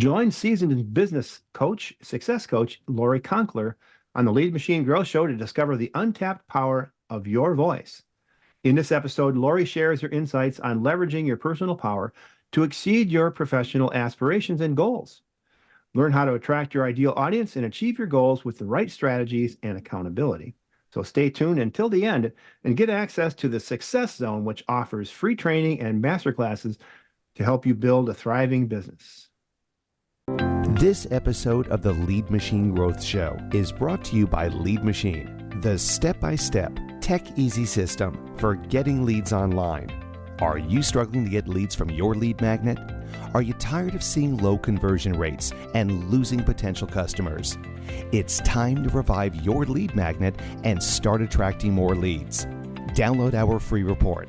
Join seasoned business coach, success coach, Lori Konkler on the Lead Machine Growth Show to discover the untapped power of your voice. In this episode, Lori shares her insights on leveraging your personal power to exceed your professional aspirations and goals. Learn how to attract your ideal audience and achieve your goals with the right strategies and accountability. So stay tuned until the end and get access to the Success Zone, which offers free training and masterclasses to help you build a thriving business. This episode of the Lead Machine Growth Show is brought to you by Lead Machine, the step-by-step, tech-easy system for getting leads online. Are you struggling to get leads from your lead magnet? Are you tired of seeing low conversion rates and losing potential customers? It's time to revive your lead magnet and start attracting more leads. Download our free report,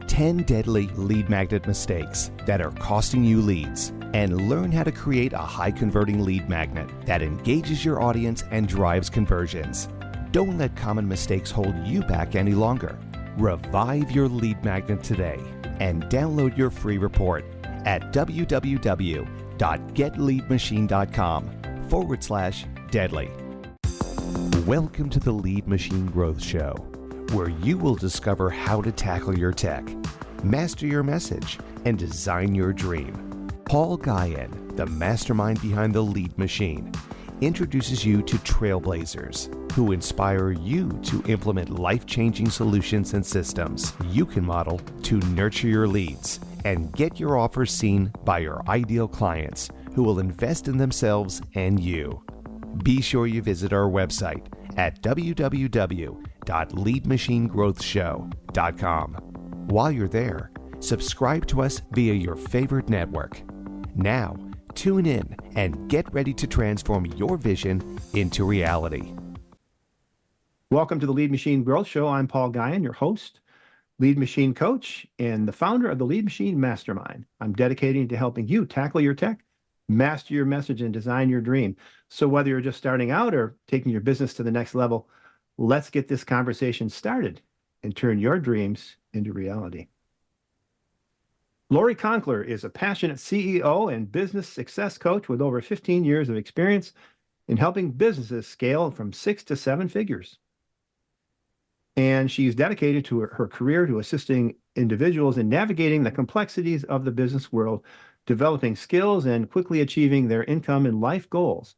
10 Deadly Lead Magnet Mistakes That Are Costing You Leads, and learn how to create a high-converting lead magnet that engages your audience and drives conversions. Don't let common mistakes hold you back any longer. Revive your lead magnet today and download your free report at www.getleadmachine.com/deadly. Welcome to the Lead Machine Growth Show, where you will discover how to tackle your tech, master your message, and design your dream. Paul Guyan, the mastermind behind the Lead Machine, introduces you to trailblazers who inspire you to implement life-changing solutions and systems you can model to nurture your leads and get your offers seen by your ideal clients who will invest in themselves and you. Be sure you visit our website at www.leadmachinegrowthshow.com. While you're there, subscribe to us via your favorite network. Now, tune in and get ready to transform your vision into reality. Welcome to the Lead Machine Growth Show. I'm Paul Guyan, your host, Lead Machine Coach, and the founder of the Lead Machine Mastermind. I'm dedicated to helping you tackle your tech, master your message, and design your dream. So whether you're just starting out or taking your business to the next level, let's get this conversation started and turn your dreams into reality. Lori Konkler is a passionate CEO and business success coach with over 15 years of experience in helping businesses scale from 6 to 7 figures. And she's dedicated to her career to assisting individuals in navigating the complexities of the business world, developing skills, and quickly achieving their income and life goals.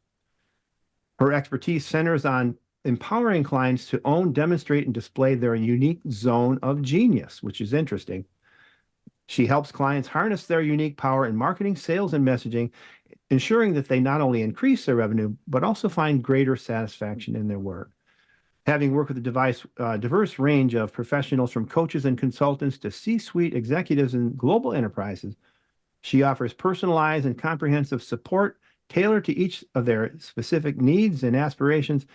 Her expertise centers on empowering clients to own, demonstrate, and display their unique zone of genius, which is interesting. She helps clients harness their unique power in marketing, sales, and messaging, ensuring that they not only increase their revenue, but also find greater satisfaction in their work. Having worked with a diverse range of professionals from coaches and consultants to C-suite executives and global enterprises, she offers personalized and comprehensive support tailored to each of their specific needs and aspirations.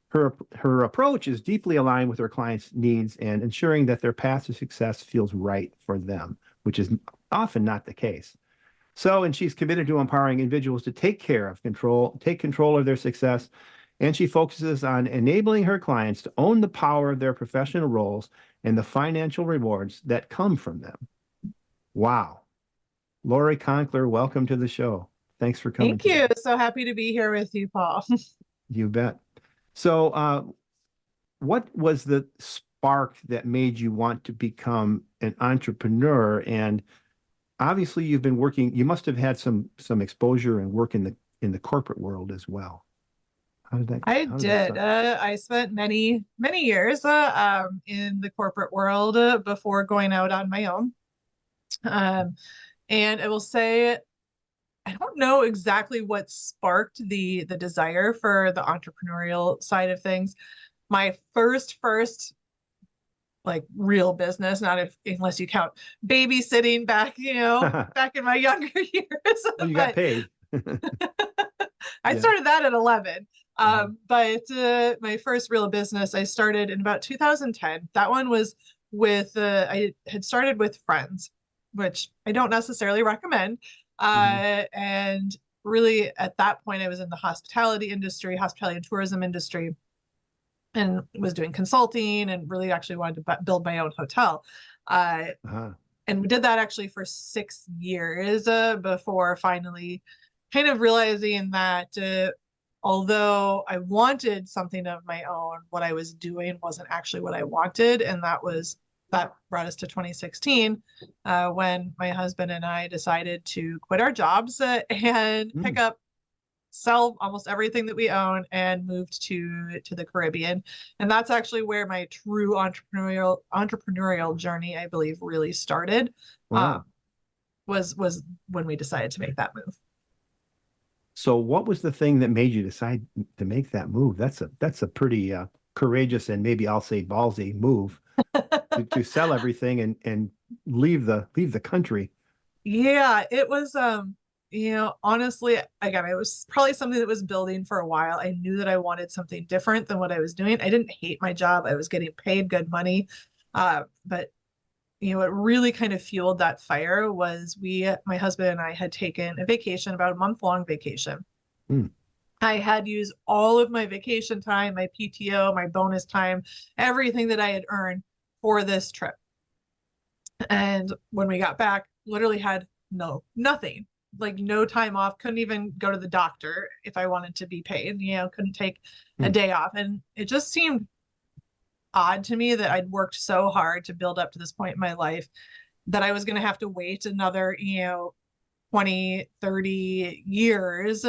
Her approach is deeply aligned with her clients' needs and ensuring that their path to success feels right for them, which is often not the case. And she's committed to empowering individuals to take control of their success. And she focuses on enabling her clients to own the power of their professional roles and the financial rewards that come from them. Wow. Lori Konkler, welcome to the show. Thanks for coming. Thank you. So happy to be here with you, Paul. You bet. So what was the spark that made you want to become an entrepreneur? And obviously you've been working, you must have had some exposure and work in the corporate world as well. How did that? I did. I spent many years in the corporate world before going out on my own. And I will say, I don't know exactly what sparked the desire for the entrepreneurial side of things. My first like real business, unless you count babysitting back in my younger years. Well, you got paid. I started that at 11. But my first real business I started in about 2010. That one was with, I had started with friends, which I don't necessarily recommend. And really at that point, I was in the hospitality and tourism industry, and was doing consulting and really actually wanted to build my own hotel. And we did that actually for 6 years before finally kind of realizing that although I wanted something of my own, what I was doing wasn't actually what I wanted. And that brought us to 2016, when my husband and I decided to quit our jobs and Mm, sell almost everything that we own and moved to the Caribbean. And that's actually where my true entrepreneurial journey, I believe, really started. Um, wow. was when we decided to make that move. So what was the thing that made you decide to make that move? That's a pretty courageous and maybe I'll say ballsy move to sell everything and leave the country. Yeah, it was honestly, again, it was probably something that was building for a while. I knew that I wanted something different than what I was doing. I didn't hate my job. I was getting paid good money. But what really kind of fueled that fire was my husband and I had taken a vacation, about a month-long vacation. Hmm. I had used all of my vacation time, my PTO, my bonus time, everything that I had earned for this trip. And when we got back, literally had nothing, like no time off, couldn't even go to the doctor if I wanted to be paid, couldn't take a Hmm. day off. And it just seemed odd to me that I'd worked so hard to build up to this point in my life that I was going to have to wait another, 20, 30 years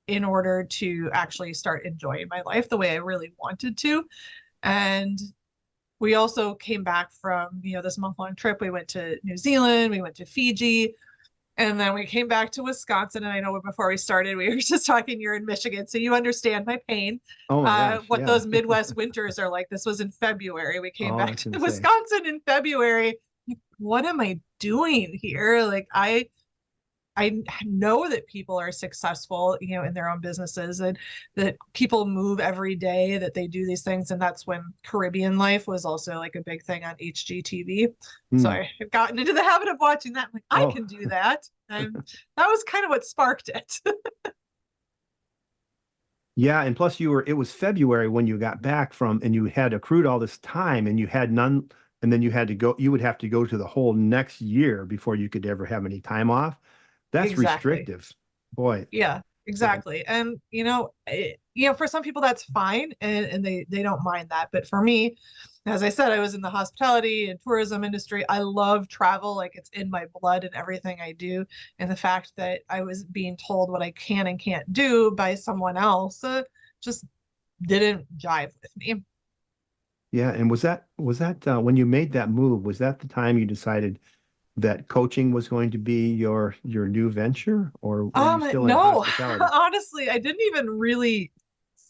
in order to actually start enjoying my life the way I really wanted to. And we also came back from, this month-long trip. We went to New Zealand, we went to Fiji, and then we came back to Wisconsin. And I know before we started, we were just talking, you're in Michigan, so you understand my pain. Oh my gosh, What yeah. those Midwest winters are like. This was in February. We came Oh, I back was to gonna say. Wisconsin in February. Like, what am I doing here? Like, I know that people are successful, in their own businesses, and that people move every day, that they do these things. And that's when Caribbean life was also like a big thing on HGTV. So Hmm. I had gotten into the habit of watching that. I'm like, I Oh, can do that. And that was kind of what sparked it. yeah. And plus it was February when you got back from, and you had accrued all this time and you had none, and then you would have to go to the whole next year before you could ever have any time off. That's Exactly. restrictive. Boy, Yeah, yeah. exactly. And for some people that's fine, and they don't mind that. But for me, as I said, I was in the hospitality and tourism industry. I love travel, like it's in my blood and everything I do. And the fact that I was being told what I can and can't do by someone else just didn't jive with me. Yeah. And was that when you made that move, was that the time you decided that coaching was going to be your new venture, or were you still in No, hospitality? honestly, I didn't even really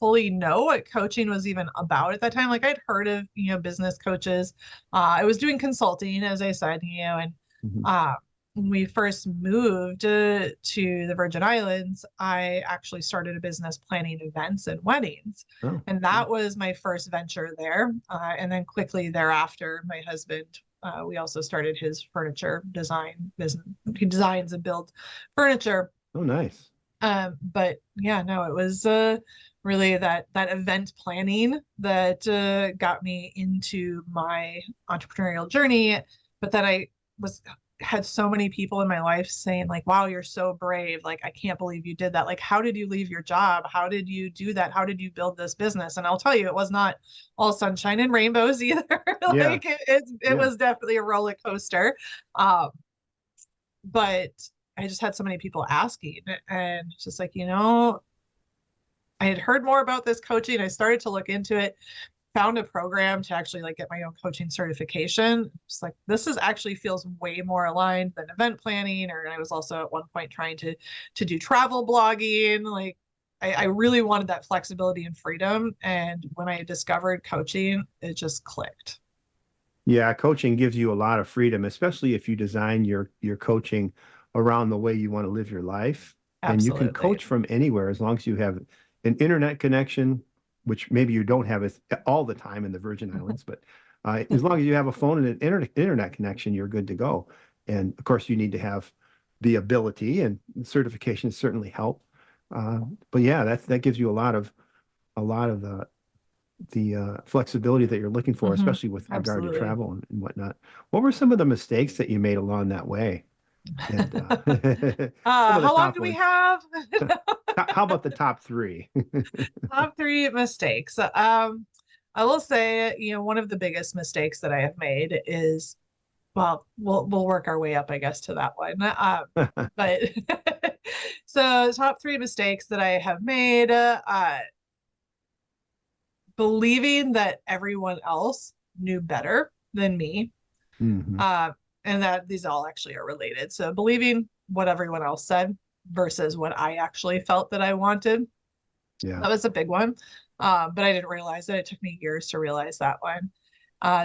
fully know what coaching was even about at that time. Like I'd heard of, business coaches. I was doing consulting, as I said, and Mhm. uh, when we first moved to the Virgin Islands, I actually started a business planning events and weddings. Oh, And cool. that was my first venture there. And then quickly thereafter, my husband, we also started his furniture design business. He designs and builds furniture. Oh, nice. But yeah, no, it was really that event planning that got me into my entrepreneurial journey. But then I was had so many people in my life saying like, "Wow, you're so brave! Like, I can't believe you did that. Like, how did you leave your job? How did you do that? How did you build this business?" And I'll tell you, it was not all sunshine and rainbows either. Yeah. Like, it Yeah. was definitely a roller coaster. Um, but I just had so many people asking, and it's just like, I had heard more about this coaching. I started to look into it, found a program to actually like get my own coaching certification. It's like, this is actually feels way more aligned than event planning. Or I was also at one point trying to do travel blogging. Like I really wanted that flexibility and freedom. And when I discovered coaching, it just clicked. Yeah, coaching gives you a lot of freedom, especially if you design your coaching around the way you want to live your life. And you can Absolutely. coach from anywhere as long as you have an internet connection, which maybe you don't have it all the time in the Virgin Islands, but as long as you have a phone and an internet connection, you're good to go. And of course, you need to have the ability, and certifications certainly help. Uh, but yeah, that gives you a lot of the flexibility that you're looking for, Mhm. especially with regard to Absolutely. travel and whatnot. What were some of the mistakes that you made along that way? And some of the How long top do we ones. have? How about the top three? Top three mistakes. I will say, one of the biggest mistakes that I have made is, well, we'll work our way up, I guess, to that one. But so top three mistakes that I have made, believing that everyone else knew better than me, Hmm. uh, and that these all actually are related. So believing what everyone else said versus what I actually felt that I wanted. Yeah. That was a big one. But I didn't realize it. It took me years to realize that one.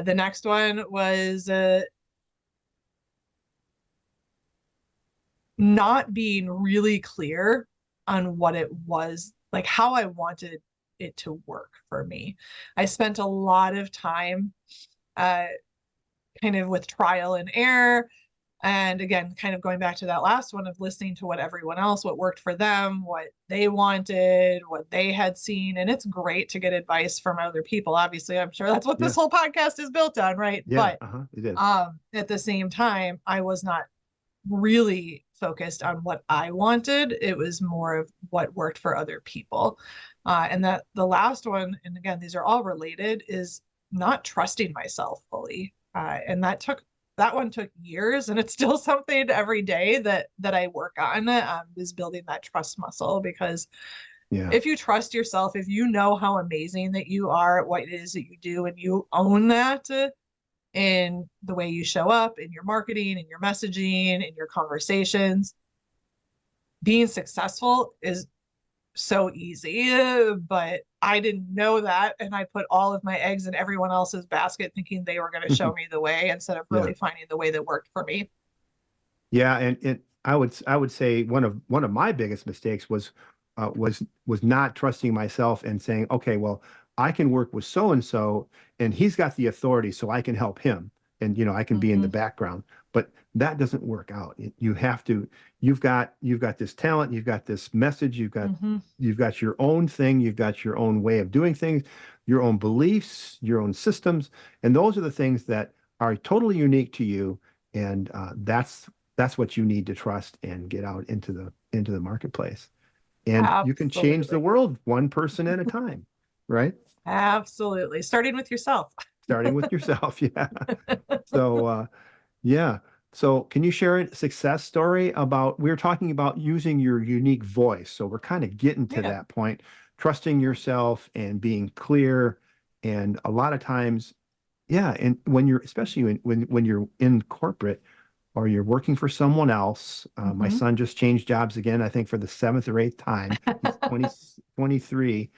The next one was not being really clear on what it was, like how I wanted it to work for me. I spent a lot of time uh, kind of with trial and error. And again, kind of going back to that last one of listening to what everyone else, what worked for them, what they wanted, what they had seen. And it's great to get advice from other people. Obviously, I'm sure that's what this Yeah. whole podcast is built on, right? Yeah. But It is. at the same time, I was not really focused on what I wanted. It was more of what worked for other people. And that the last one, and again, these are all related, is not trusting myself fully. And that one took years, and it's still something every day that I work on, is building that trust muscle. Because Yeah. if you trust yourself, if you know how amazing that you are at what it is that you do, and you own that, in the way you show up, in your marketing, in your messaging, in your conversations, being successful is so easy. But I didn't know that. And I put all of my eggs in everyone else's basket, thinking they were going to show me the way instead of Yeah. really finding the way that worked for me. Yeah. And I would say one of my biggest mistakes was not trusting myself and saying, okay, well, I can work with so and so, and he's got the authority, so I can help him, and I can be in the Mm-hmm. background. But that doesn't work out. You have to. You've got this talent. You've got this message. Mm-hmm. You've got your own thing. You've got your own way of doing things, your own beliefs, your own systems, and those are the things that are totally unique to you. And that's what you need to trust and get out into the marketplace. And you can change the Absolutely. world one person at a time, right? Absolutely. Starting with yourself. Starting with yourself. Yeah. So, yeah. So, can you share a success story about, we were talking about using your unique voice. So, we're kind of getting to Yeah. that point, trusting yourself and being clear. And a lot of times, yeah. And when you're, especially when you're in corporate, or you're working for someone else. My Mm-hmm. son just changed jobs again, I think for the seventh or eighth time. He's 23.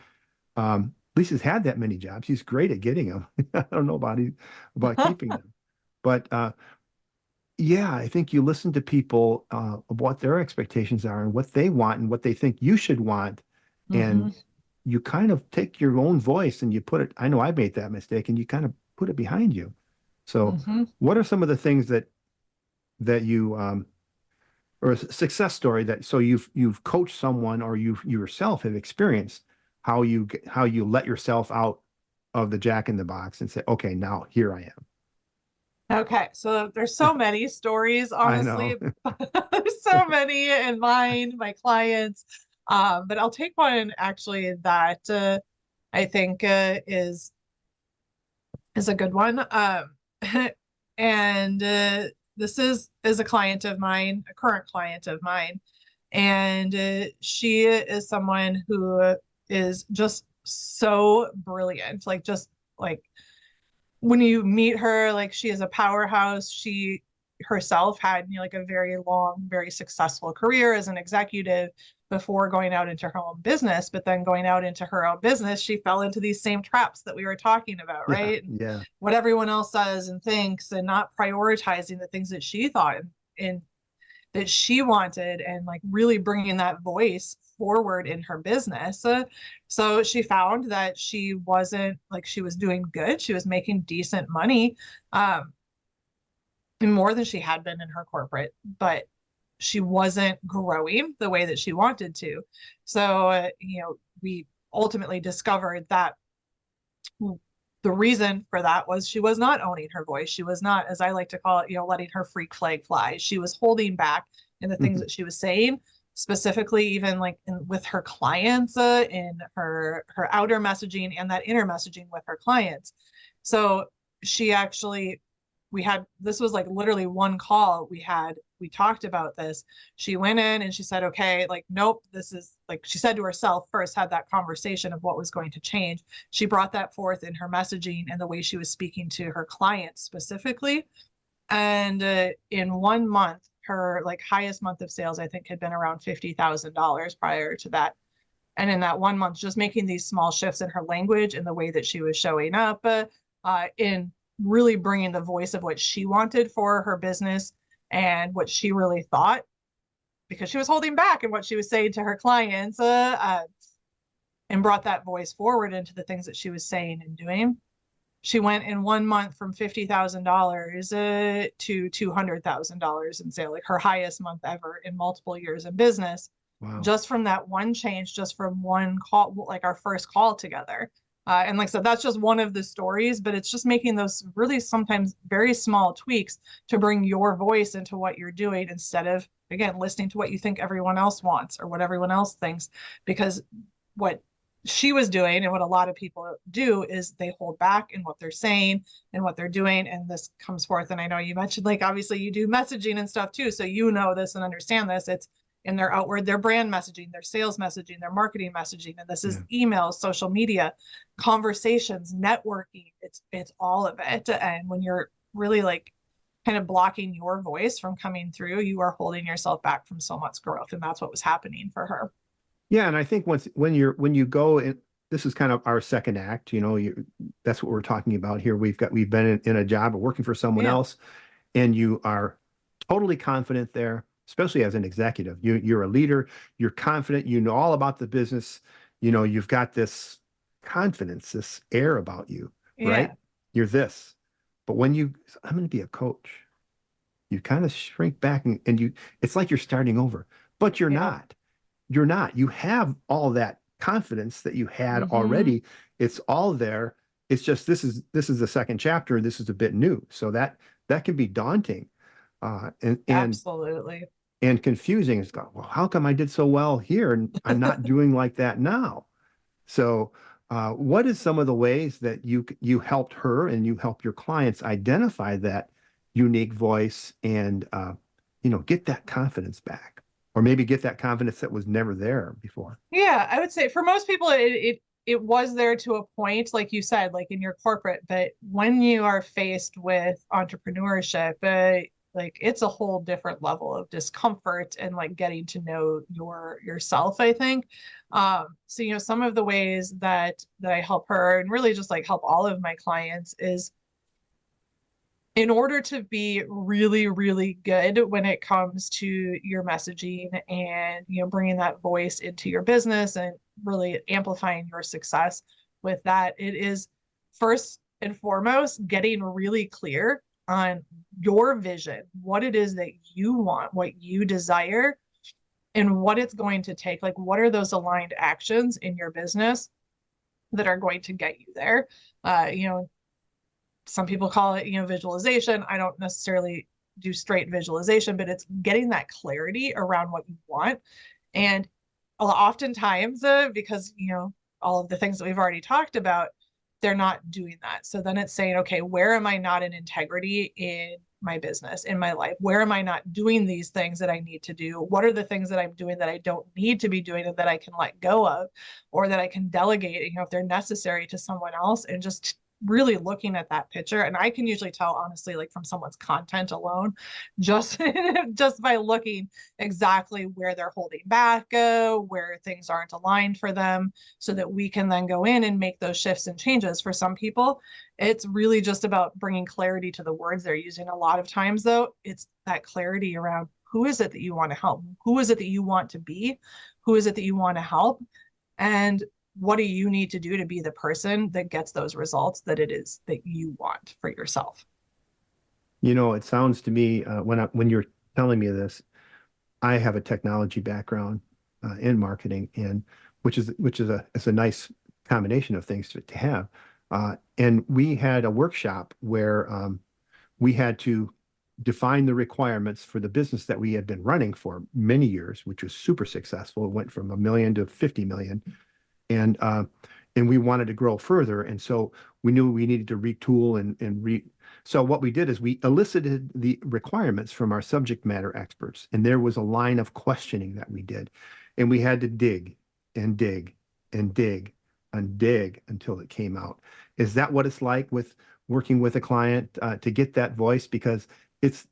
At least he's had that many jobs. He's great at getting them. I don't know about keeping them. But yeah, I think you listen to people of what their expectations are and what they want and what they think you should want. Mm-hmm. And you kind of take your own voice and you put it, I know I made that mistake, and you kind of put it behind you. So Mm-hmm. what are some of the things that you or a success story that so you've coached someone, or you yourself have experienced how you let yourself out of the jack in the box and say, okay, now here I Okay, so there's so am. many stories, I honestly. know. There's so many in mine, my clients. But I'll take one actually that I think is a good one. And this is a client of mine, a current client of mine, and she is someone who is just so brilliant, like just like when you meet her, like she is a powerhouse. She herself had, like a very long, very successful career as an executive before going out into her own business. But then going out into her own business, she fell into these same traps that we were talking about, Yeah, right? And yeah, what everyone else says and thinks, and not prioritizing the things that she thought and that she wanted, and like really bringing that voice forward in her business. So she found that she wasn't, like, she was doing good. She was making decent money, um, more than she had been in her corporate, but she wasn't growing the way that she wanted to. So, we ultimately discovered that the reason for that was she was not owning her voice. She was not, as I like to call it, letting her freak flag fly. She was holding back in the things Mhm. that she was saying, specifically even like with her clients, in her outer messaging and that inner messaging with her clients. So she actually, we had, this was like literally one call we talked about this. She went in and she said, okay, like, nope, this is like, she said to herself first, had that conversation of what was going to change. She brought that forth in her messaging and the way she was speaking to her clients specifically. And in 1 month, her like highest month of sales, I think, had been around $50,000 prior to that. And in that 1 month, just making these small shifts in her language and the way that she was showing up, in really bringing the voice of what she wanted for her business and what she really thought, because she was holding back and what she was saying to her clients, and brought that voice forward into the things that she was saying and doing. She went in 1 month from $50,000 to $200,000 in sale, like her highest month ever in multiple years in business, Wow. just from that one change, just from one call, like our first call together. And like I said, that's just one of the stories, but it's just making those really sometimes very small tweaks to bring your voice into what you're doing instead of, again, listening to what you think everyone else wants or what everyone else thinks. Because what she was doing and what a lot of people do is they hold back in what they're saying and what they're doing. And this comes forth. And I know you mentioned, like, obviously you do messaging and stuff too. So you know this and understand this. It's in their outward, their brand messaging, their sales messaging, their marketing messaging. And this is Yeah. emails, social media, conversations, networking. It's all of it. And when you're really like kind of blocking your voice from coming through, you are holding yourself back from so much growth. And that's what was happening for her. Yeah, and I think when you go and this is kind of our second act, that's what we're talking about here. We've been in a job or working for someone Yeah. else, and you are totally confident there, especially as an executive. You're a leader, you're confident, you know all about the business, you've got this confidence, this air about you, right? Yeah. You're this. But I'm going to be a coach, you kind of shrink back and it's like you're starting over, but you're Yeah. not. You're not. You have all that confidence that you had Mm-hmm. already. It's all there. It's just this is the second chapter and this is a bit new. So that can be daunting, uh, and and Absolutely. and confusing. It's got, well, how come I did so well here and I'm not doing like that now? So, what is some of the ways that you helped her and you help your clients identify that unique voice and get that confidence back, or maybe get that confidence that was never there before? Yeah, I would say for most people it was there to a point, like you said, like in your corporate, but when you are faced with entrepreneurship, like it's a whole different level of discomfort and like getting to know yourself, I think. So some of the ways that I help her and really just like help all of my clients is in order to be really, really good when it comes to your messaging and bringing that voice into your business and really amplifying your success with that, it is first and foremost getting really clear on your vision, what it is that you want, what you desire, and what it's going to take. Like, what are those aligned actions in your business that are going to get you there? Some people call it, visualization. I don't necessarily do straight visualization, but it's getting that clarity around what you want. And oftentimes, because, all of the things that we've already talked about, they're not doing that. So then it's saying, okay, where am I not in integrity in my business, in my life? Where am I not doing these things that I need to do? What are the things that I'm doing that I don't need to be doing and that I can let go of, or that I can delegate, if they're necessary, to someone else, and just really looking at that picture. And I can usually tell, honestly, like from someone's content alone, just just by looking exactly where they're holding back, where things aren't aligned for them, so that we can then go in and make those shifts and changes. For some people, it's really just about bringing clarity to the words they're using. A lot of times, though, it's that clarity around who is it that you want to help? Who is it that you want to be? Who is it that you want to help? And what do you need to do to be the person that gets those results that it is that you want for yourself? It sounds to me, when you're telling me this, I have a technology background in marketing, and which is it's a nice combination of things to have. And we had a workshop where we had to define the requirements for the business that we had been running for many years, which was super successful. It went from 1 million to 50 million, and we wanted to grow further, and so we knew we needed to retool and. So what we did is we elicited the requirements from our subject matter experts, and there was a line of questioning that we did, and we had to dig and dig and dig and dig until it came out. Is that what it's like with working with a client to get that voice? Because it's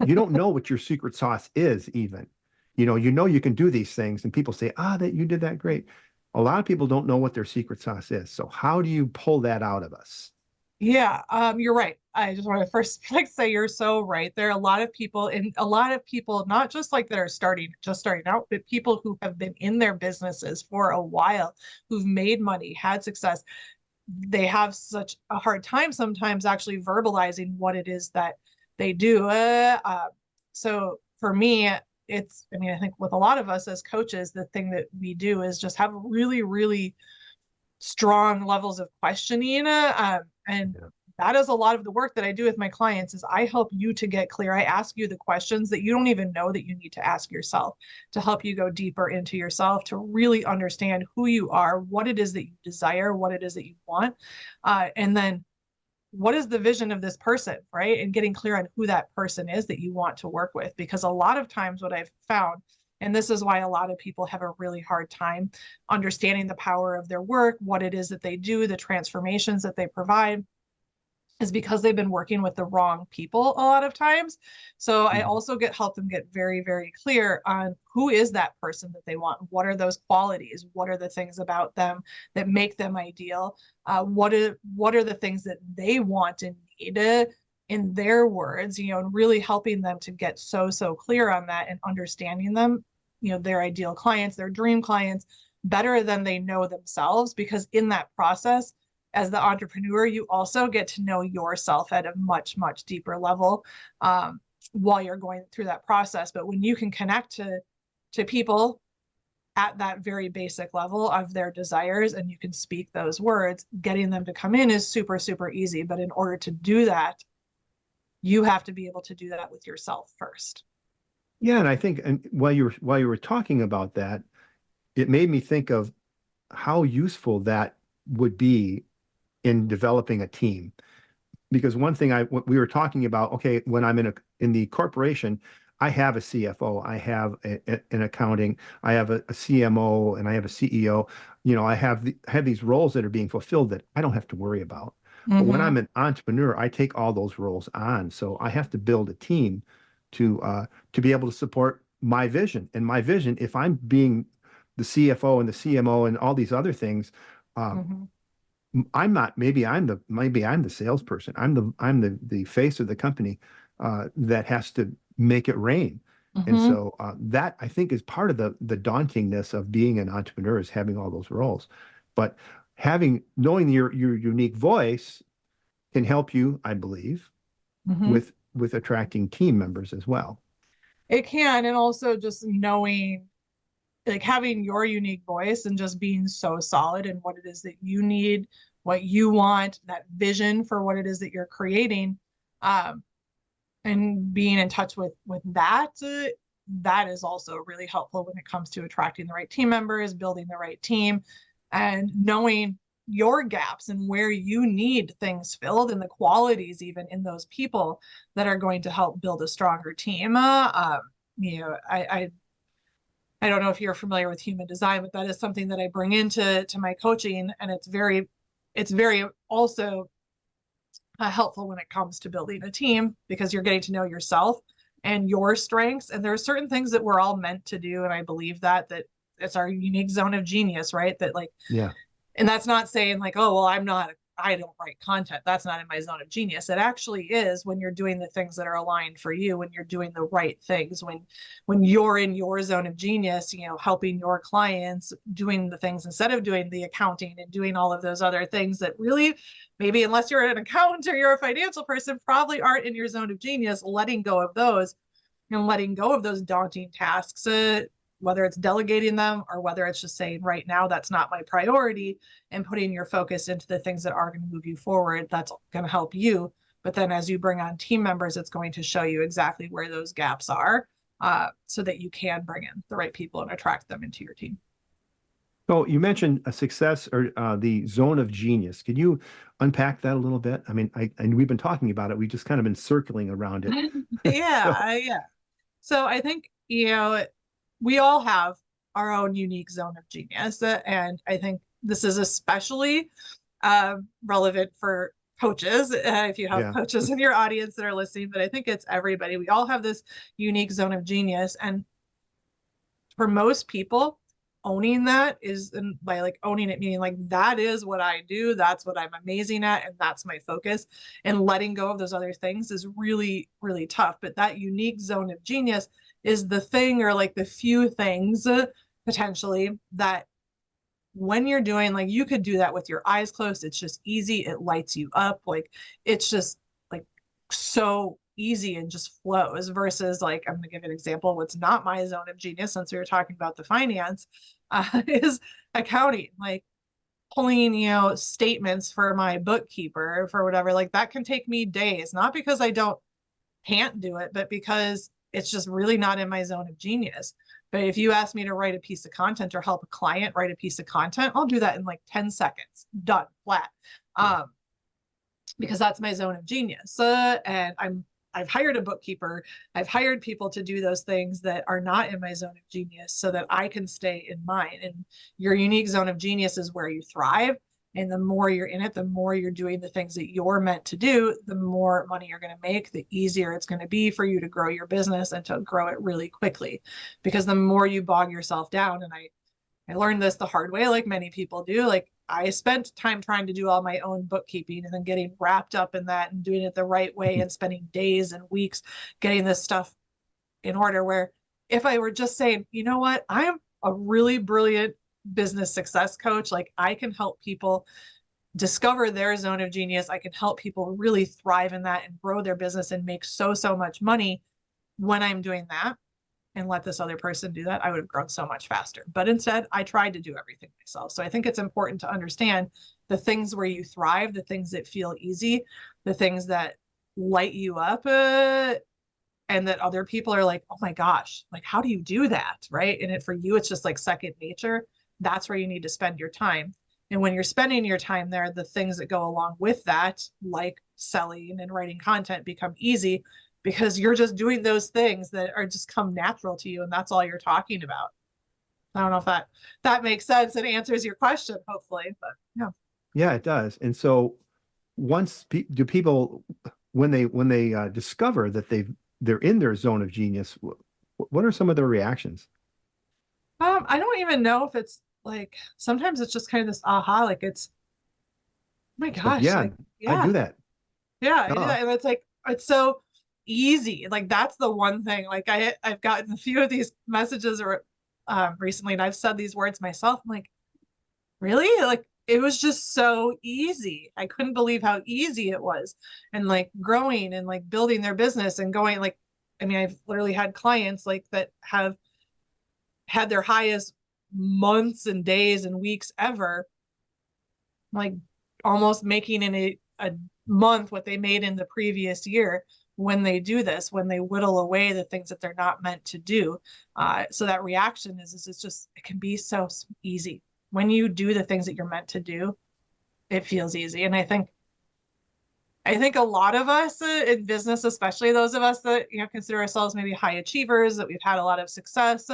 you don't know what your secret sauce is even. You can do these things and people say, that you did that great. A lot of people don't know what their secret sauce is. So how do you pull that out of us? Yeah, you're right. I just want to first say you're so right. There are a lot of people, and a lot of people, not just like that are just starting out, but people who have been in their businesses for a while, who've made money, had success. They have such a hard time sometimes actually verbalizing what it is that they do. So for me, I think with a lot of us as coaches, the thing that we do is just have really, really strong levels of questioning. And Yeah. that is a lot of the work that I do with my clients is I help you to get clear. I ask you the questions that you don't even know that you need to ask yourself to help you go deeper into yourself, to really understand who you are, what it is that you desire, what it is that you want. And then what is the vision of this person, right? And getting clear on who that person is that you want to work with. Because a lot of times what I've found, and this is why a lot of people have a really hard time understanding the power of their work, what it is that they do, the transformations that they provide, is because they've been working with the wrong people a lot of times. So I also help them get very, very clear on who is that person that they want. What are those qualities? What are the things about them that make them ideal? What are the things that they want and need in their words, and really helping them to get so clear on that and understanding them, their ideal clients, their dream clients better than they know themselves, because in that process, as the entrepreneur, you also get to know yourself at a much, much deeper level while you're going through that process. But when you can connect to people at that very basic level of their desires and you can speak those words, getting them to come in is super, super easy. But in order to do that, you have to be able to do that with yourself first. Yeah, and I think, and while you were talking about that, it made me think of how useful that would be in developing a team. Because one thing we were talking about, okay, when I'm in the corporation, I have a CFO, I have an accounting, I have a CMO, and I have a CEO. I have these roles that are being fulfilled that I don't have to worry about. But when I'm an entrepreneur, I take all those roles on. So I have to build a team to be able to support my vision. And my vision, if I'm being the CFO and the CMO and all these other things, I'm not. Maybe I'm the salesperson. I'm the face of the company that has to make it rain. And so that I think is part of the dauntingness of being an entrepreneur, is having all those roles. But knowing your unique voice can help you, I believe, with attracting team members as well. It can, and also just knowing, like having your unique voice and just being so solid in what it is that you need, what you want, that vision for what it is that you're creating, and being in touch with that, that is also really helpful when it comes to attracting the right team members, building the right team, and knowing your gaps and where you need things filled and the qualities even in those people that are going to help build a stronger team. I don't know if you're familiar with human design, but that is something that I bring into my coaching, and it's very also helpful when it comes to building a team, because you're getting to know yourself and your strengths. And there are certain things that we're all meant to do, and I believe that it's our unique zone of genius, right? That like, Yeah. and that's not saying like, oh, well, I don't write content. That's not in my zone of genius. It actually is when you're doing the things that are aligned for you, when you're doing the right things, when you're in your zone of genius, helping your clients, doing the things instead of doing the accounting and doing all of those other things that really, maybe unless you're an accountant or you're a financial person, probably aren't in your zone of genius, letting go of those daunting tasks whether it's delegating them or whether it's just saying right now that's not my priority and putting your focus into the things that are going to move you forward. That's going to help you. But then as you bring on team members, it's going to show you exactly where those gaps are, so that you can bring in the right people and attract them into your team. So you mentioned a success or the zone of genius. Can you unpack that a little bit? I mean, and we've been talking about it. We've just kind of been circling around it. So, Yeah. So I think, we all have our own unique zone of genius. And I think this is especially relevant for coaches, if you have yeah, coaches in your audience that are listening, but I think it's everybody. We all have this unique zone of genius. And for most people, owning that is, and by like owning it, meaning like that is what I do, that's what I'm amazing at, and that's my focus. And letting go of those other things is really, really tough. But that unique zone of genius is the thing, or like the few things potentially that when you're doing, like, you could do that with your eyes closed. It's just easy. It lights you up. Like, it's just like so easy and just flows versus, like, I'm going to give an example. What's not my zone of genius, since we were talking about the finance, is accounting. Like, pulling, statements for my bookkeeper for whatever, like that can take me days, not because I don't can't do it, but because it's just really not in my zone of genius. But if you ask me to write a piece of content or help a client write a piece of content, I'll do that in like 10 seconds, done, flat. Because that's my zone of genius. And I've hired a bookkeeper. I've hired people to do those things that are not in my zone of genius so that I can stay in mine. And your unique zone of genius is where you thrive. And the more you're in it, the more you're doing the things that you're meant to do, the more money you're going to make, the easier it's going to be for you to grow your business and to grow it really quickly. Because the more you bog yourself down, and I learned this the hard way, like many people do. Like, I spent time trying to do all my own bookkeeping and then getting wrapped up in that and doing it the right way and spending days and weeks getting this stuff in order. Where if I were just saying, you know what, I'm a really brilliant business success coach, like I can help people discover their zone of genius. I can help people really thrive in that and grow their business and make so much money when I'm doing that, and let this other person do that, I would have grown so much faster. But instead, I tried to do everything myself. So I think it's important to understand the things where you thrive, the things that feel easy, the things that light you up, and that other people are like, oh my gosh, like, how do you do that? Right. And for you, it's just like second nature. That's where you need to spend your time. And when you're spending your time there, the things that go along with that, like selling and writing content, become easy because you're just doing those things that are just come natural to you. And that's all you're talking about. I don't know if that makes sense and answers your question, hopefully, but yeah. yeah, it does. And so do people, when they discover that they're in their zone of genius, what are some of their reactions? I don't even know if it's like, sometimes it's just kind of this aha, like it's, oh my It's like, gosh, yeah, like, I do yeah, that. yeah, I do Oh, that. And it's like, it's so easy. Like, that's the one thing. Like, I've gotten a few of these messages or recently, and I've said these words myself. I'm like, really? Like, it was just so easy. I couldn't believe how easy it was. And like growing and like building their business and going, like, I mean, I've literally had clients like that have had their highest months and days and weeks ever, like almost making in a month what they made in the previous year when they do this, when they whittle away the things that they're not meant to do. So that reaction is it's just, it can be so easy. When you do the things that you're meant to do, it feels easy. And I think a lot of us in business, especially those of us that consider ourselves maybe high achievers, that we've had a lot of success,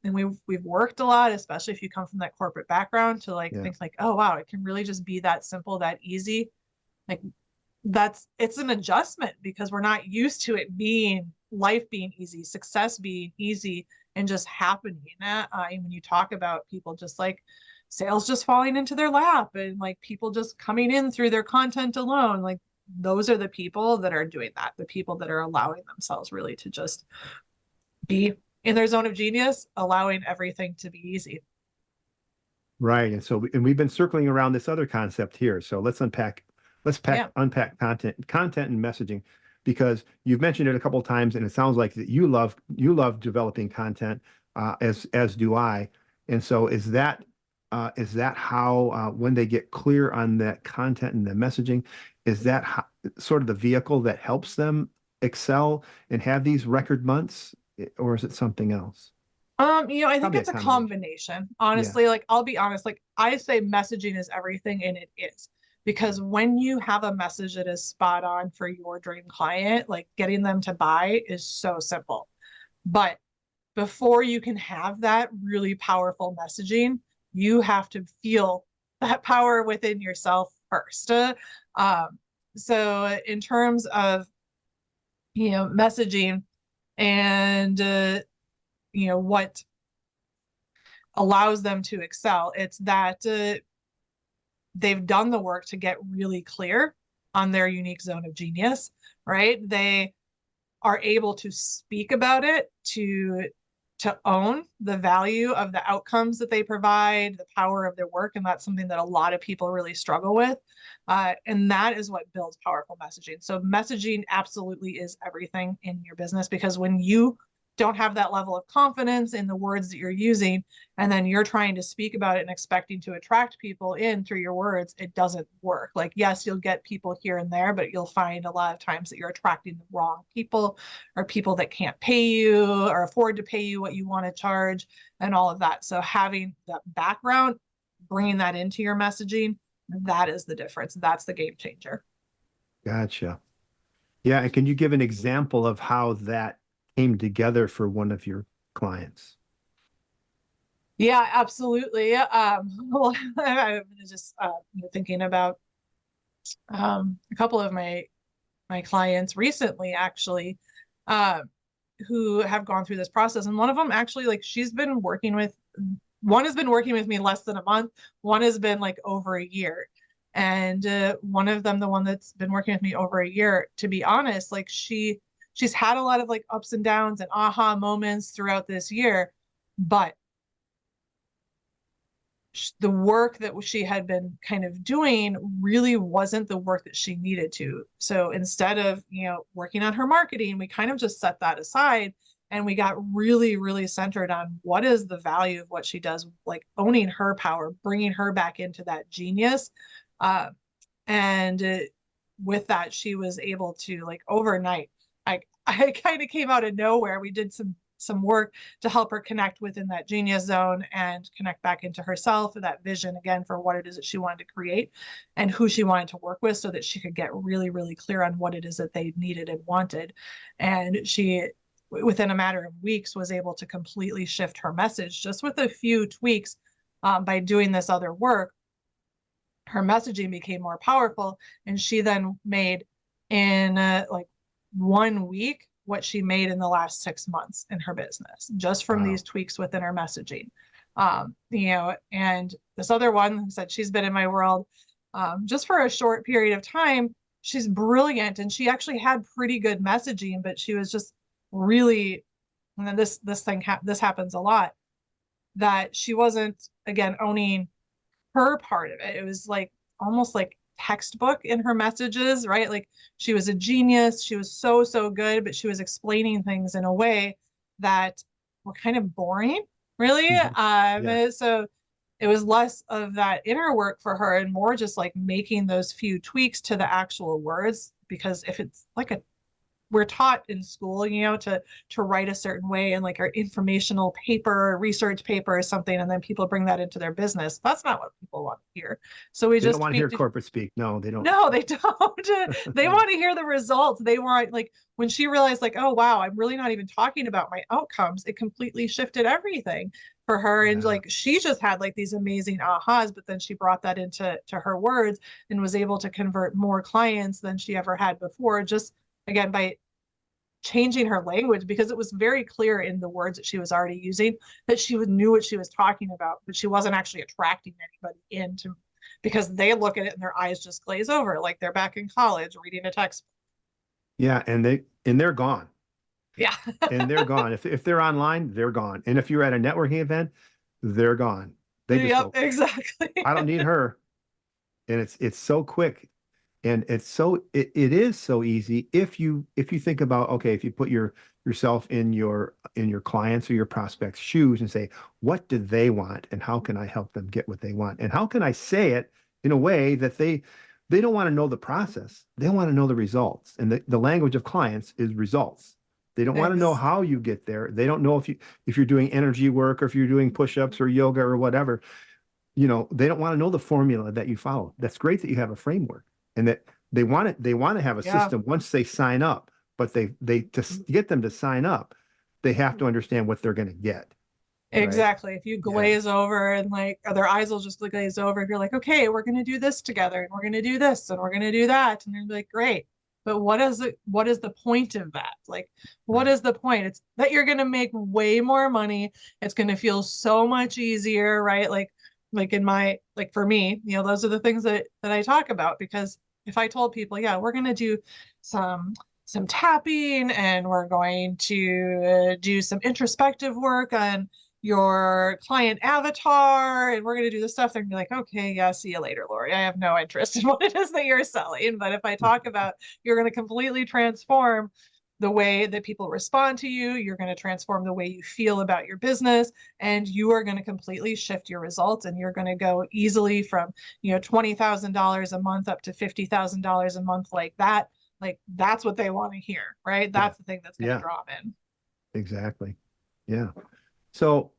and we've worked a lot, especially if you come from that corporate background, to like yeah. think like, oh wow, it can really just be that simple, that easy. Like, it's an adjustment because we're not used to it being, life being easy, success being easy and just happening. And when you talk about people just like sales just falling into their lap and like people just coming in through their content alone, like those are the people that are doing that, the people that are allowing themselves really to just be in their zone of genius, allowing everything to be easy. Right. And so, and we've been circling around this other concept here. So let's Yeah. unpack content and messaging. because you've mentioned it a couple of times, and it sounds like that you love developing content, as do I. And so is that how when they get clear on that content and the messaging, is that how, sort of the vehicle that helps them excel and have these record months, or is it something else? I think Probably a it's a combination. combination. Yeah. Honestly, like I'll be honest, like I say messaging is everything and it is. Because when you have a message that is spot on for your dream client, like getting them to buy is so simple. But before you can have that really powerful messaging, you have to feel that power within yourself first. Um, so in terms of, messaging and, what allows them to excel. It's that they've done the work to get really clear on their unique zone of genius, right? They are able to speak about it, to own the value of the outcomes that they provide, the power of their work, and that's something that a lot of people really struggle with. And that is what builds powerful messaging. So messaging absolutely is everything in your business, because when you don't have that level of confidence in the words that you're using, and then you're trying to speak about it and expecting to attract people in through your words, it doesn't work. Like, yes, you'll get people here and there, but you'll find a lot of times that you're attracting the wrong people, or people that can't pay you or afford to pay you what you want to charge, and all of that. So having that background, bringing that into your messaging, that is the difference. That's the game changer. Gotcha. Yeah, and can you give an example of how that came together for one of your clients? Yeah, absolutely. Well, I'm just thinking about a couple of my clients recently, actually, uh, who have gone through this process, and one of them actually, like, she's been working with one has been working with me less than a month, one has been like over a year. And one of them, the one that's been working with me over a year, to be honest, like she's had a lot of like ups and downs and aha moments throughout this year, but the work that she had been kind of doing really wasn't the work that she needed to. So instead of, working on her marketing, we kind of just set that aside, and we got really, really centered on what is the value of what she does, like owning her power, bringing her back into that genius. Uh, and with that, she was able to, like, overnight, I kind of came out of nowhere. We did some work to help her connect within that genius zone and connect back into herself, and that vision again for what it is that she wanted to create and who she wanted to work with, so that she could get really, really clear on what it is that they needed and wanted. And she, within a matter of weeks, was able to completely shift her message just with a few tweaks. By doing this other work, her messaging became more powerful, and she then made, in like 1 week, what she made in the last 6 months in her business, just from Wow. these tweaks within her messaging. And this other one said she's been in my world just for a short period of time. She's brilliant, and she actually had pretty good messaging, but she was just really, and then this happens a lot, that she wasn't, again, owning her part of it. It was like almost like textbook in her messages, right? Like, she was a genius. She was so, so good, but she was explaining things in a way that were kind of boring, really. Mhm. Yeah. So it was less of that inner work for her and more just like making those few tweaks to the actual words. Because if it's like we're taught in school, to write a certain way in like our informational paper, or research paper or something, and then people bring that into their business. That's not what people want to hear. So we They don't just want to hear tweaked it. corporate speak. No, they don't. No, they don't. They want to hear the results. They want, like, when she realized, like, oh wow, I'm really not even talking about my outcomes, it completely shifted everything for her. And Yeah. like she just had like these amazing ahas, but then she brought that into her words and was able to convert more clients than she ever had before, just again by changing her language, because it was very clear in the words that she was already using that she knew what she was talking about, but she wasn't actually attracting anybody into, because they look at it and their eyes just glaze over like they're back in college reading a textbook. Yeah, and they're gone. Yeah. And they're gone. If they're online, they're gone. And if you're at a networking event, they're gone. They just Yep, go, exactly. I don't need her. And it's so quick. And it is so easy if you think about, okay, if you put yourself in your clients or your prospects' shoes and say, what do they want and how can I help them get what they want? And how can I say it in a way that they don't want to know the process. They want to know the results. And the language of clients is results. They don't want to know Ex- how you get there. They don't know if you're doing energy work or if you're doing push-ups or yoga or whatever. They don't want to know the formula that you follow. That's great that you have a framework and that they want to have a yeah. system once they sign up, but they to get them to sign up, they have to understand what they're going to get, right? Exactly. If you Yeah. glaze over and like, or their eyes will just glaze over. If you're like, okay, we're going to do this together and we're going to do this and we're going to do that. And they're like, great. But what is the point of that? Like, what Right. is the point? It's that you're going to make way more money. It's going to feel so much easier, right? Like in my, like for me, those are the things that I talk about because if I told people, yeah, we're going to do some some tapping and we're going to do some introspective work on your client avatar and we're going to do this stuff, they're going to be like, okay, yeah, see you later, Lori. I have no interest in what it is that you're selling. But if I talk about you're going to completely transform the way that people respond to you, you're going to transform the way you feel about your business, and you are going to completely shift your results. And you're going to go easily from, $20,000 a month up to $50,000 a month like that. Like that's what they want to hear, right? Yeah. That's the thing that's going to Yeah, draw them in. exactly. Yeah. So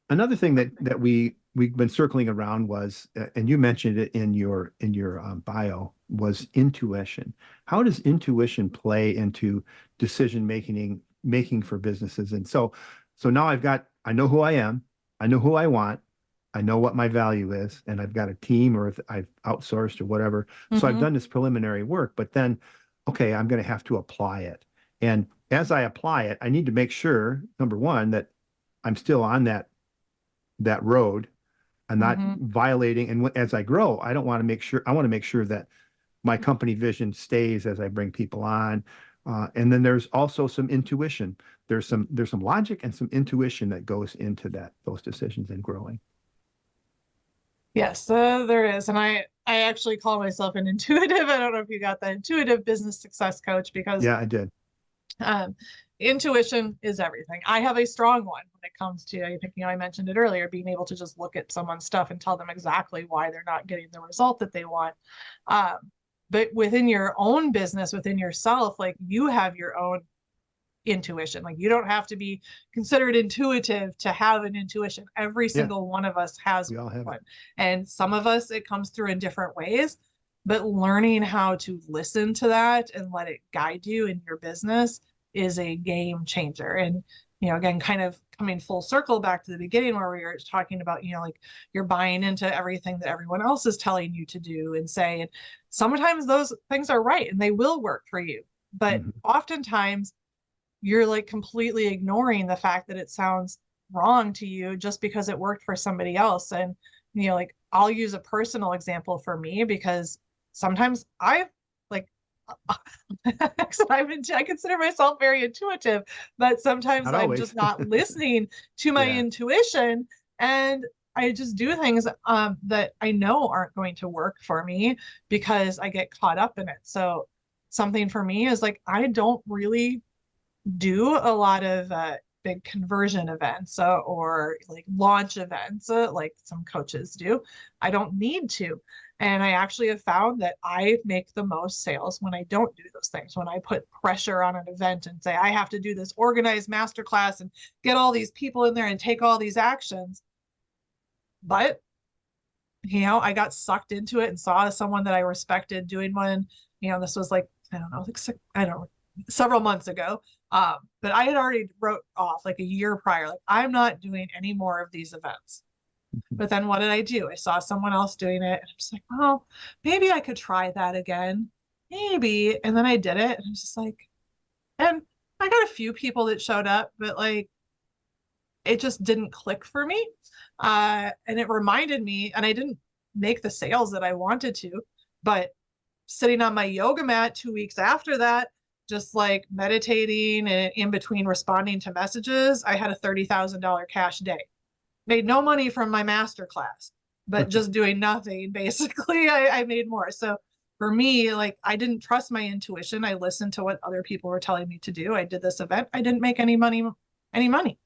another thing that we've been circling around was, and you mentioned it in your bio, was intuition. How does intuition play into decision making for businesses? And so now I know who I am, I know who I want, I know what my value is, and I've got a team or if I've outsourced or whatever. So I've Mm-hmm. done this preliminary work, but then, okay, I'm going to have to apply it. And as I apply it, I need to make sure, number one, that I'm still on that road. I'm not Mm-hmm. violating. And as I grow, I want to make sure that my company vision stays as I bring people on. And then there's also some intuition. There's some logic and some intuition that goes into those decisions and growing. Yes, there is. And I actually call myself an intuitive. I don't know if you got that intuitive business success coach because Yeah, I did. um, intuition is everything. I have a strong one when it comes to, I think, I mentioned it earlier, being able to just look at someone's stuff and tell them exactly why they're not getting the result that they want. But within your own business, within yourself, like you have your own intuition. Like you don't have to be considered intuitive to have an intuition. Every Yeah, single one of us has we all have it. one. And some of us, it comes through in different ways. But learning how to listen to that and let it guide you in your business is a game changer. And, again, kind of coming full circle back to the beginning where we were talking about, like you're buying into everything that everyone else is telling you to do and say, and sometimes those things are right and they will work for you. But Mhm. oftentimes you're like completely ignoring the fact that it sounds wrong to you just because it worked for somebody else. And, like I'll use a personal example for me because sometimes I like, I consider myself very intuitive, but sometimes Not I'm always. just not listening to my Yeah. intuition. And I just do things that I know aren't going to work for me because I get caught up in it. So something for me is like, I don't really do a lot of big conversion events or like launch events like some coaches do. I don't need to. And I actually have found that I make the most sales when I don't do those things, when I put pressure on an event and say, I have to do this organized masterclass and get all these people in there and take all these actions. But, I got sucked into it and saw someone that I respected doing one. This was like, I don't know, like I don't know, several months ago. But I had already wrote off like a year prior, like I'm not doing any more of these events. But then what did I do? I saw someone else doing it, and I'm just like, well, maybe I could try that again, maybe. And then I did it, and I was just like, and I got a few people that showed up, but like it just didn't click for me. And it reminded me, and I didn't make the sales that I wanted to, but sitting on my yoga mat 2 weeks after that, just like meditating and in between responding to messages, I had a $30,000 cash day. Made no money from my master class, but just doing nothing, basically, I made more. So for me, like I didn't trust my intuition. I listened to what other people were telling me to do. I did this event. I didn't make any money.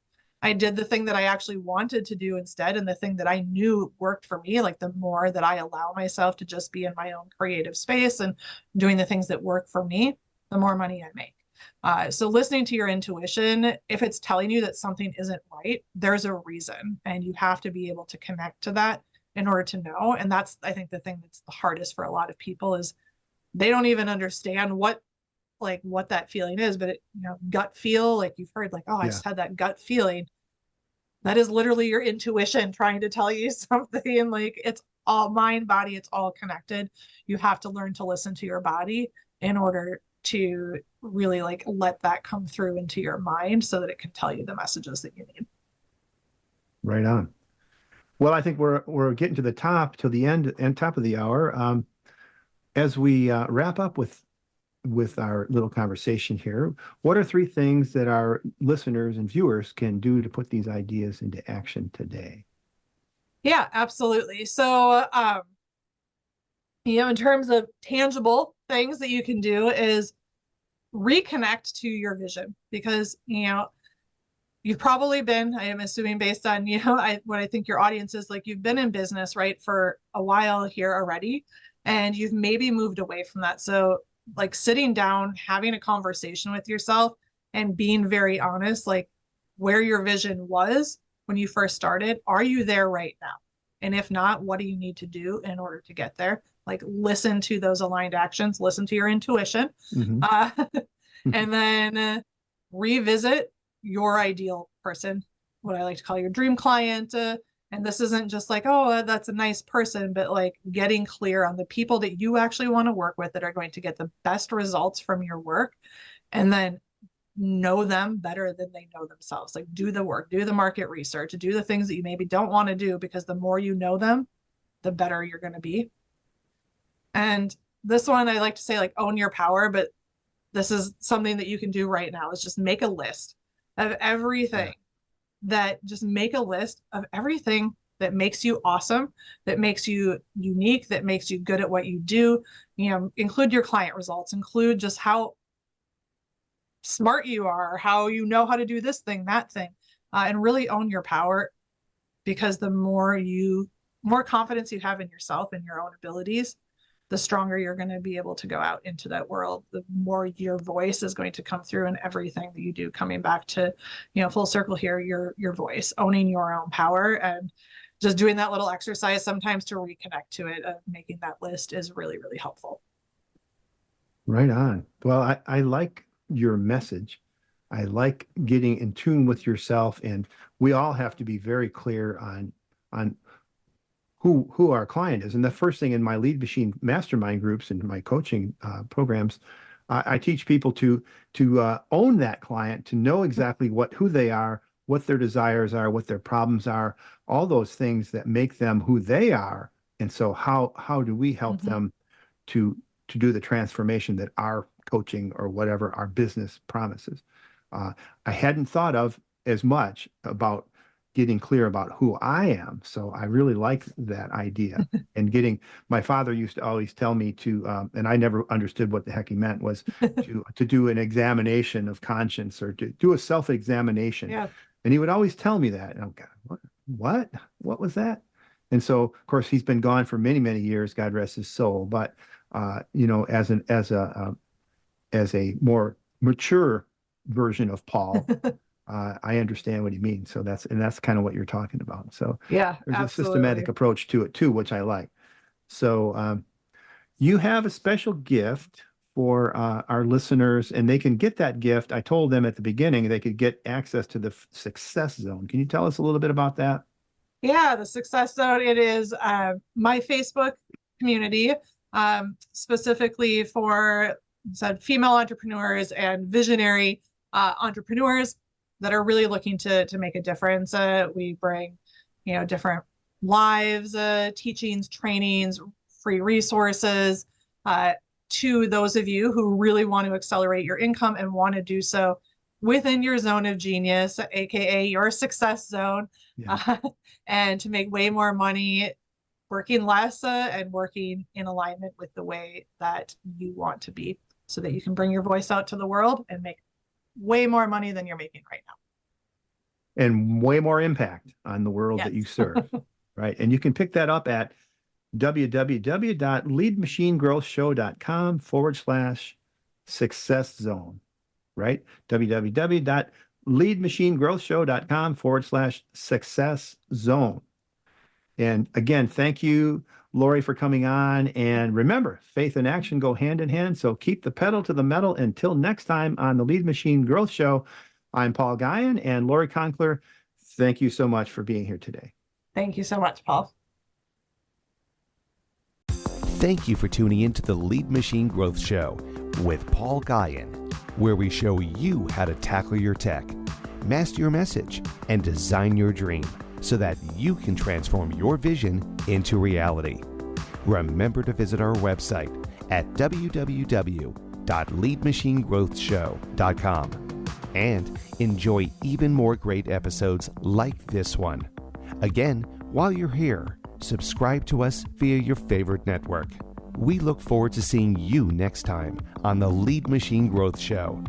I did the thing that I actually wanted to do instead, and the thing that I knew worked for me. Like the more that I allow myself to just be in my own creative space and doing the things that work for me, the more money I make. So listening to your intuition, if it's telling you that something isn't right, there's a reason, and you have to be able to connect to that in order to know. And that's, I think, the thing that's the hardest for a lot of people is they don't even understand what that feeling is. But gut feel, like you've heard, like, oh, I Yeah. just had that gut feeling. That is literally your intuition trying to tell you something. And like, it's all mind, body, it's all connected. You have to learn to listen to your body in order to really like let that come through into your mind so that it can tell you the messages that you need. Right on. Well, I think we're getting to the end and top of the hour. As we wrap up with our little conversation here, what are 3 things that our listeners and viewers can do to put these ideas into action today? Yeah, absolutely. So, in terms of tangible things that you can do is reconnect to your vision, because, you've probably been, I am assuming based on, what I think your audience is like, you've been in business, right, for a while here already, and you've maybe moved away from that. So like sitting down, having a conversation with yourself and being very honest, like where your vision was when you first started, are you there right now? And if not, what do you need to do in order to get there? Like listen to those aligned actions, listen to your intuition, Hmm. uh, and then revisit your ideal person, what I like to call your dream client. And this isn't just like, oh, that's a nice person, but like getting clear on the people that you actually want to work with that are going to get the best results from your work. And then know them better than they know themselves. Like do the work, do the market research, do the things that you maybe don't want to do, because the more you know them, the better you're going to be. And this one, I like to say, like, own your power, but this is something that you can do right now, is just make a list of Yeah. everything just make a list of everything that makes you awesome, that makes you unique, that makes you good at what you do. Include your client results, include just how smart you are, how you know how to do this thing, that thing, and really own your power, because the more confidence you have in yourself and your own abilities, the stronger you're going to be able to go out into that world, the more your voice is going to come through in everything that you do. Coming back to, full circle here, your voice, owning your own power, and just doing that little exercise sometimes to reconnect to it, of making that list is really, really helpful. Right on. Well, I like your message. I like getting in tune with yourself, and we all have to be very clear on who our client is. And the first thing in my Lead Machine mastermind groups and my coaching programs, I teach people to own that client, to know exactly who they are, what their desires are, what their problems are, all those things that make them who they are. And so how do we help Mm-hmm. them to to do the transformation that our coaching or whatever our business promises? I hadn't thought of as much about getting clear about who I am. So I really like that idea. And my father used to always tell me and I never understood what the heck he meant, was to do an examination of conscience, or to do a self-examination. Yeah. And he would always tell me that. And I'm God, what was that? And so, of course, he's been gone for many, many years, God rest his soul. But as a more mature version of Paul, I understand what he means. So that's kind of what you're talking about. So Yeah, there's a systematic absolutely. approach to it too, which I like. So you have a special gift for our listeners, and they can get that gift. I told them at the beginning they could get access to the Success Zone. Can you tell us a little bit about that? Yeah, the Success Zone, it is my Facebook community, specifically for said female entrepreneurs and visionary entrepreneurs that are really looking to make a difference. We bring, different lives, teachings, trainings, free resources to those of you who really want to accelerate your income and want to do so within your zone of genius, aka your success zone, Yeah. uh, and to make way more money working less and working in alignment with the way that you want to be so that you can bring your voice out to the world and make way more money than you're making right now. And way more impact on the world that you serve, right? And you can pick that up at www.leadmachinegrowthshow.com/success zone, right? www.leadmachinegrowthshow.com/success zone. And again, thank you, Lori, for coming on. And remember, faith and action go hand in hand. So keep the pedal to the metal. Until next time on the Lead Machine Growth Show, I'm Paul Guyon and Lori Konkler. Thank you so much for being here today. Thank you so much, Paul. Thank you for tuning in to the Lead Machine Growth Show with Paul Guyon, where we show you how to tackle your tech, master your message, and design your dream so that you can transform your vision into reality. Remember to visit our website at www.leadmachinegrowthshow.com and enjoy even more great episodes like this one. Again, while you're here, subscribe to us via your favorite network. We look forward to seeing you next time on the Lead Machine Growth Show.